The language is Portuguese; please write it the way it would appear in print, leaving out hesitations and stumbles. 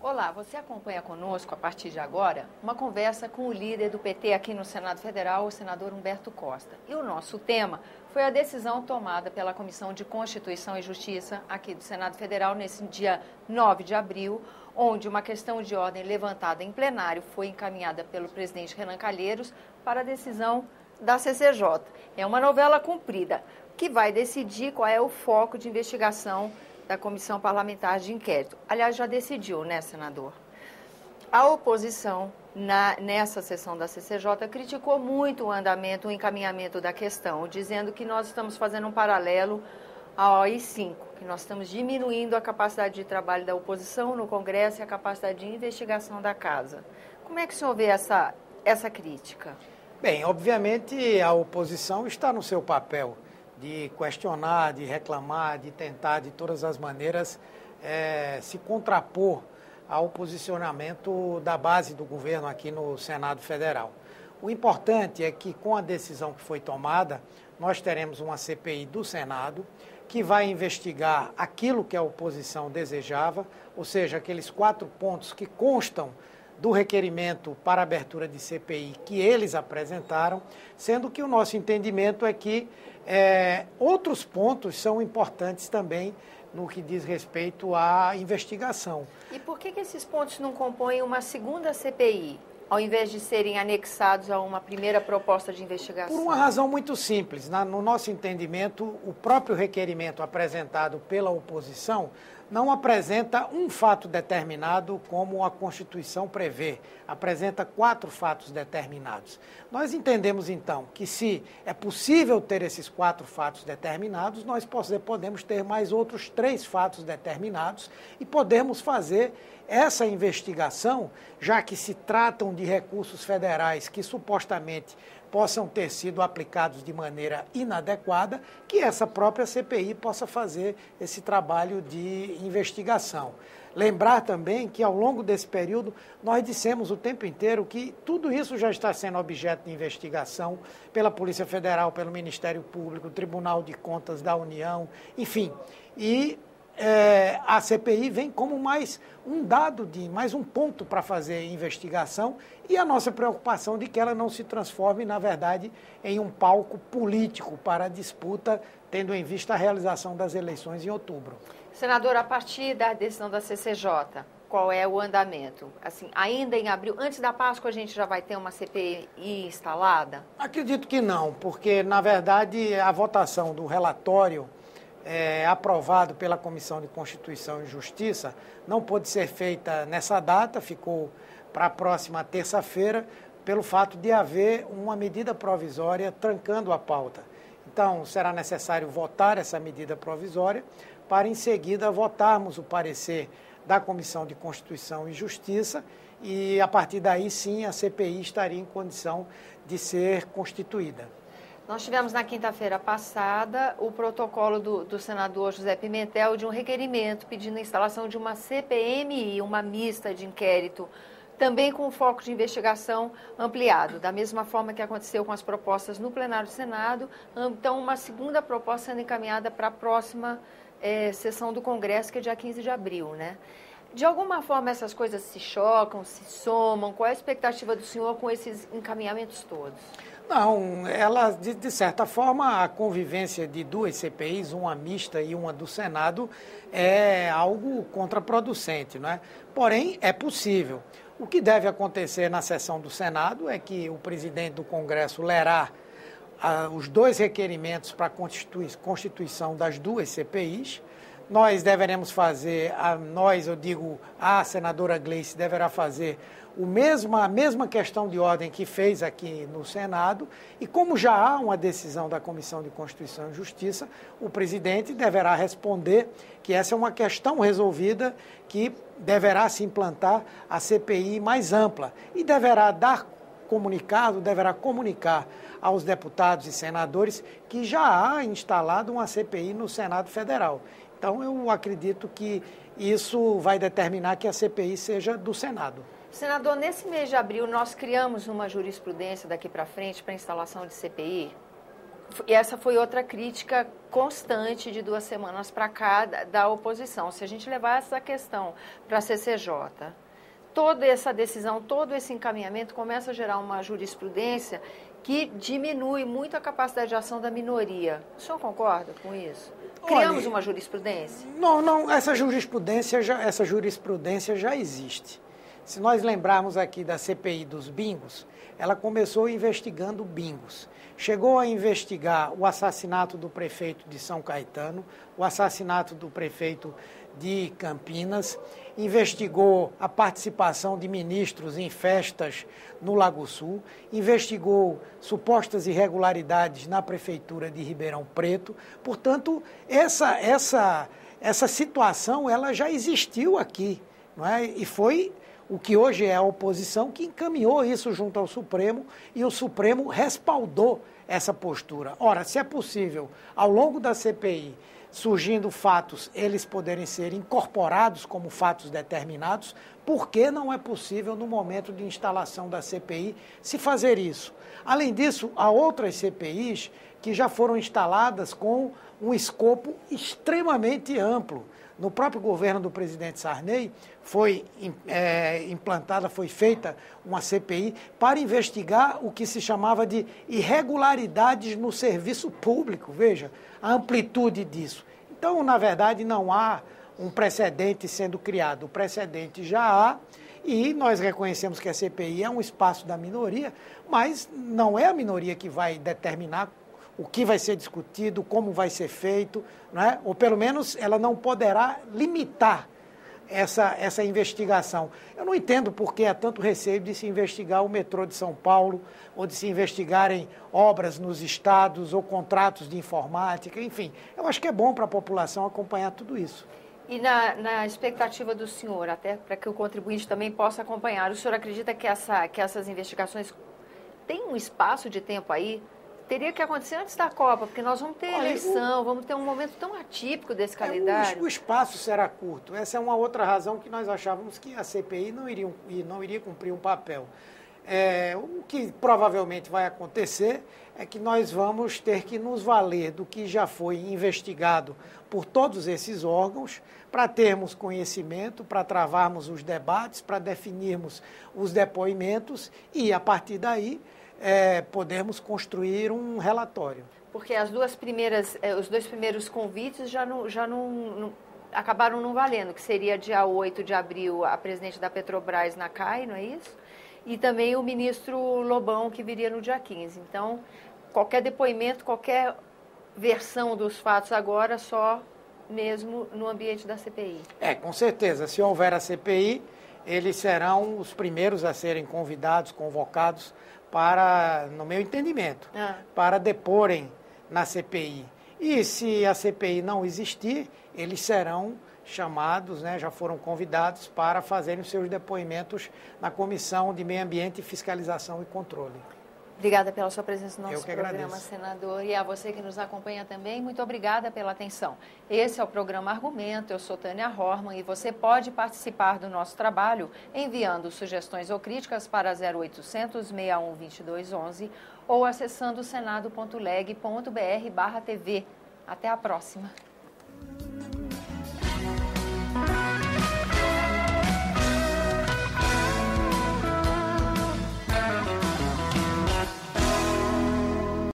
Olá, você acompanha conosco, a partir de agora, uma conversa com o líder do PT aqui no Senado Federal, o senador Humberto Costa. E o nosso tema foi a decisão tomada pela Comissão de Constituição e Justiça aqui do Senado Federal nesse dia 9 de abril, onde uma questão de ordem levantada em plenário foi encaminhada pelo presidente Renan Calheiros para a decisão da CCJ. É uma novela cumprida que vai decidir qual é o foco de investigação da Comissão Parlamentar de Inquérito. Aliás, já decidiu, né, senador? A oposição, nessa sessão da CCJ, criticou muito o andamento, o encaminhamento da questão, dizendo que nós estamos fazendo um paralelo ao AI-5, que nós estamos diminuindo a capacidade de trabalho da oposição no Congresso e a capacidade de investigação da Casa. Como é que o senhor vê essa crítica? Bem, obviamente a oposição está no seu papel de questionar, de reclamar, de tentar de todas as maneiras se contrapor ao posicionamento da base do governo aqui no Senado Federal. O importante é que com a decisão que foi tomada, nós teremos uma CPI do Senado que vai investigar aquilo que a oposição desejava, ou seja, aqueles 4 pontos que constam do requerimento para abertura de CPI que eles apresentaram, sendo que o nosso entendimento é que outros pontos são importantes também no que diz respeito à investigação. E por que esses pontos não compõem uma segunda CPI, ao invés de serem anexados a uma primeira proposta de investigação? Por uma razão muito simples. No nosso entendimento, o próprio requerimento apresentado pela oposição não apresenta um fato determinado como a Constituição prevê, apresenta 4 fatos determinados. Nós entendemos, então, que se é possível ter esses 4 fatos determinados, nós podemos ter mais outros 3 fatos determinados e podemos fazer essa investigação, já que se tratam de recursos federais que supostamente possam ter sido aplicados de maneira inadequada, que essa própria CPI possa fazer esse trabalho de investigação. Lembrar também que ao longo desse período nós dissemos o tempo inteiro que tudo isso já está sendo objeto de investigação pela Polícia Federal, pelo Ministério Público, Tribunal de Contas da União, enfim. E a CPI vem como mais um dado, mais um ponto para fazer investigação e a nossa preocupação de que ela não se transforme, na verdade, em um palco político para a disputa, tendo em vista a realização das eleições em outubro. Senador, a partir da decisão da CCJ, qual é o andamento? Assim, ainda em abril, antes da Páscoa, a gente já vai ter uma CPI instalada? Acredito que não, porque, na verdade, a votação do relatório aprovado pela Comissão de Constituição e Justiça não pôde ser feita nessa data, ficou para a próxima terça-feira, pelo fato de haver uma medida provisória trancando a pauta. Então, será necessário votar essa medida provisória para, em seguida, votarmos o parecer da Comissão de Constituição e Justiça e, a partir daí, sim, a CPI estaria em condição de ser constituída. Nós tivemos na quinta-feira passada o protocolo do senador José Pimentel de um requerimento pedindo a instalação de uma CPMI, uma mista de inquérito, também com foco de investigação ampliado, da mesma forma que aconteceu com as propostas no plenário do Senado. Então, uma segunda proposta sendo encaminhada para a próxima sessão do Congresso, que é dia 15 de abril, né? De alguma forma, essas coisas se chocam, se somam? Qual é a expectativa do senhor com esses encaminhamentos todos? Não, ela, de certa forma, a convivência de 2 CPIs, uma mista e uma do Senado, é algo contraproducente, não é? Porém, é possível. O que deve acontecer na sessão do Senado é que o presidente do Congresso lerá os 2 requerimentos para a constituição das 2 CPIs. Nós deveremos fazer, a senadora Gleice deverá fazer a mesma questão de ordem que fez aqui no Senado, e como já há uma decisão da Comissão de Constituição e Justiça, o presidente deverá responder que essa é uma questão resolvida, que deverá se implantar a CPI mais ampla e deverá comunicar aos deputados e senadores que já há instalado uma CPI no Senado Federal. Então, eu acredito que isso vai determinar que a CPI seja do Senado. Senador, nesse mês de abril, nós criamos uma jurisprudência daqui para frente para a instalação de CPI? E essa foi outra crítica constante de 2 semanas para cá da oposição. Se a gente levar essa questão para a CCJ, toda essa decisão, todo esse encaminhamento começa a gerar uma jurisprudência que diminui muito a capacidade de ação da minoria. O senhor concorda com isso? Criamos uma jurisprudência? Não, essa jurisprudência já existe. Se nós lembrarmos aqui da CPI dos bingos, ela começou investigando bingos. Chegou a investigar o assassinato do prefeito de São Caetano, o assassinato do prefeito de Campinas, investigou a participação de ministros em festas no Lago Sul, investigou supostas irregularidades na prefeitura de Ribeirão Preto. Portanto, essa situação ela já existiu aqui, não é? E foi o que hoje é a oposição que encaminhou isso junto ao Supremo e o Supremo respaldou essa postura. Ora, se é possível, ao longo da CPI, surgindo fatos, eles poderem ser incorporados como fatos determinados, por que não é possível, no momento de instalação da CPI, se fazer isso? Além disso, há outras CPIs que já foram instaladas com um escopo extremamente amplo. No próprio governo do presidente Sarney foi feita uma CPI para investigar o que se chamava de irregularidades no serviço público. Veja a amplitude disso. Então, na verdade, não há um precedente sendo criado. O precedente já há e nós reconhecemos que a CPI é um espaço da minoria, mas não é a minoria que vai determinar o que vai ser discutido, como vai ser feito, não é? Ou pelo menos ela não poderá limitar essa investigação. Eu não entendo por que há tanto receio de se investigar o metrô de São Paulo, ou de se investigarem obras nos estados, ou contratos de informática, enfim. Eu acho que é bom para a população acompanhar tudo isso. E na expectativa do senhor, até para que o contribuinte também possa acompanhar, o senhor acredita que essas investigações têm um espaço de tempo aí? Teria que acontecer antes da Copa, porque nós vamos ter eleição, vamos ter um momento tão atípico desse calendário. O espaço será curto. Essa é uma outra razão que nós achávamos que a CPI não iria cumprir um papel. O que provavelmente vai acontecer é que nós vamos ter que nos valer do que já foi investigado por todos esses órgãos para termos conhecimento, para travarmos os debates, para definirmos os depoimentos e, a partir daí, podemos construir um relatório. Porque os dois primeiros convites já não acabaram não valendo, que seria dia 8 de abril a presidente da Petrobras na CAI, não é isso? E também o ministro Lobão, que viria no dia 15. Então, qualquer depoimento, qualquer versão dos fatos agora, só mesmo no ambiente da CPI. Com certeza. Se houver a CPI, eles serão os primeiros a serem convidados, convocados para, no meu entendimento, para deporem na CPI. E se a CPI não existir, eles serão chamados, já foram convidados para fazerem os seus depoimentos na Comissão de Meio Ambiente, Fiscalização e Controle. Obrigada pela sua presença no nosso programa, agradeço. senador. E a você que nos acompanha também, muito obrigada pela atenção. Esse é o programa Argumento, eu sou Tânia Horman e você pode participar do nosso trabalho enviando sugestões ou críticas para 0800 61 2211 ou acessando senado.leg.br/TV. Até a próxima.